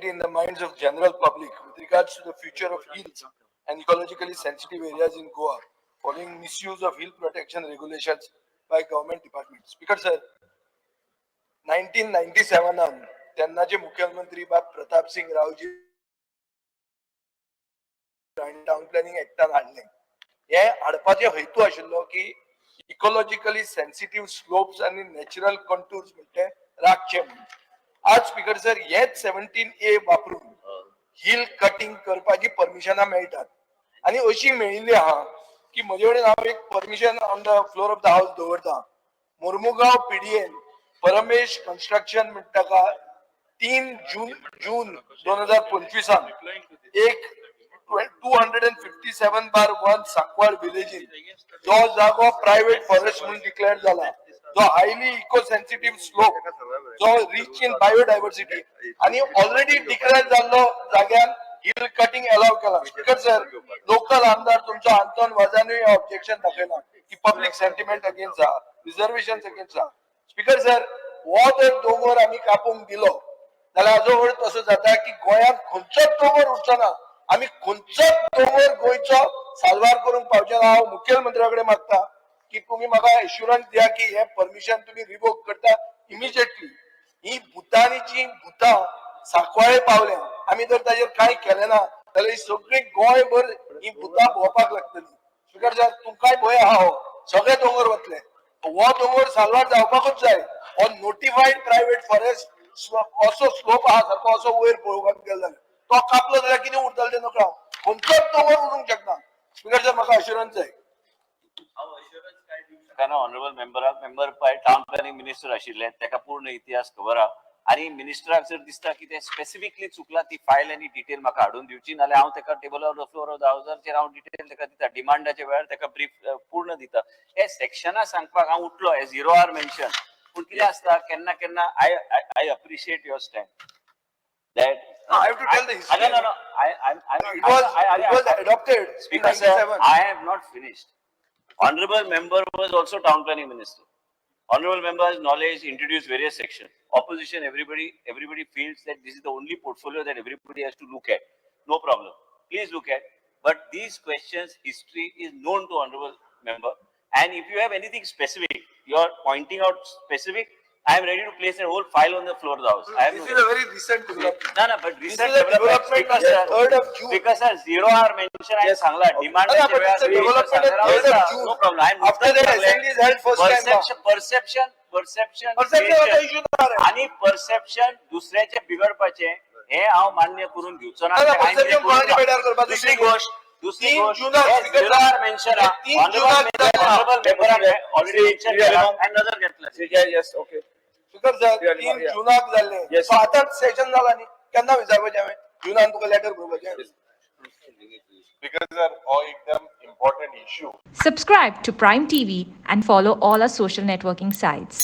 anxiety in the minds of general public with regards to the future of hills and ecologically sensitive areas in Goa following misuse of hill protection regulations by government departments. Speaker sir, 1997 त्यांनाचे मुख्यमंत्री बाब Pratap Singh Raoji town planning एक्टान हाडले. हे हाडपाचे हेतू आशिल्लो की इकॉलॉजिकली sensitive slopes आणि natural contours म्हणजे राखचे. आज स्पीकर सर हेच 17A वापरून हिल कटिंग करपाची परमिशनां मेळटात आणि अशी मेळिल्ली आहा की म्हजे कडेन हांव एक permission on the floor of the house दवरता. मुर्मुगांव PDN परमेश कन्स्ट्रक्शन म्हणटा 3 जून 2025 एक 257/1 सांकवाळ विलेजीन जो जागो प्रायव्हेट फॉरेस्ट म्हणून डिक्लेअर झाला, जो हायली इको सेन्सिटिव्ह स्लोप, जो रिच इन बायोडायव्हर्सिटी आणि ऑलरेडी डिक्लेअर जाल्लो जाग्यान हिल कटिंग अलाव केला. स्पीकर सर, लोकल आमदार तुमचो आंतोन वाजानूय ऑब्जेक्शन दाखयला की पब्लिक सेंटिमेंट अगेन्स्ट आहा, रिझर्वेशन अगेन्स्ट आहा. स्पीकर सर, हो जर दोंगर आमी कापूंक दिलो जाल्यार हाजो अर्थ असो जाता की गोंयांत खंयचोच दोंगर उरचो ना. आम्ही खंयचोच दोंगर गोंयचो साल्वार करूंक पावचे ना. हांव मुख्यमंत्र्याकडे मागता की तुम्ही म्हाका एश्युरन्स दिया की हे परमिशन तुम्ही रिवोक करता इमिजिएटली. ही भुतानीची भुतां सांकवाळे पावल्या. आम्ही जर ताजेर कांय केलें ना जाल्यार ही सगळी गोंयभर ही भुतां भोंवपाक लागतली. स्पीकर सर, तुमकांय भंय आहा हो, सगळे दोंगर वतले. हो दोंगर साल्वार जावपाकूच जाय. हो नोटिफाईड प्रायव्हेट फॉरेस्ट असो स्लोप आहा सारको असो वयर पळोवपाक गेलो जाल्यार तो कापलो जाल्यार कितें उरतलें तें नकळो. खंयचोच दोंगर उरूंक शकना. स्पीकर सर, म्हाका एश्युरन्स जाय. ऑनरेबल मेंबर पळय टाउन प्लॅनिंग मिनिस्टर आशिल्ले, ताका पूर्ण इतिहास खबर आहा आणि मिनिस्टराक जर दिसता की ते स्पेसिफिकली चुकला ती फायल आनी डिटेल म्हाका हाडून दिवची नाल्यार हांव ताका table of the floor of the हाऊसाचेर हांव डिटेल ताका दिता. डिमांडाच्या वेळार ताका ब्रीफ पूर्ण दिता. हे सेक्शनां सांगपाक हांव उठलो एज 0R मेन्शन, पूण कितें आसता केन्ना केन्ना I appreciate your stand that I have to tell the history. No. It was adopted in 97. I have not finished. Honorable member was also town planning minister. Honorable member has knowledge, introduced various sections. Opposition, everybody feels that this is the only portfolio that everybody has to look at. No problem. Please look at. But these questions, history is known to honorable member. And if you have anything specific, you are pointing out specific, I am ready to place a whole file on the floor of the house. This is a very recent development. No, but recent development is 3rd of June. Because sir, 0R mention I सांगला demand but it's a development at 3rd of June. No problem. I am after that assembly is held first time. Perception आणि perception दुसऱ्याचे बिघडपाचे हे हांव मान्य करून घेवचो ना. दुसरी गोष्ट 3 जुनाक 0R mention honorable member already mentioned and other घेतला. Yes, okay. स्पीकर सर, 3 जुनाक जाल्ले. सो आतांच सेशन जाला न्ही, केन्ना विचारपाचें हांवें? जुनान तुका लेटर बरोवपाचें. Because they're all एकदम important issue. Subscribe to Prime TV and follow all our social networking sites.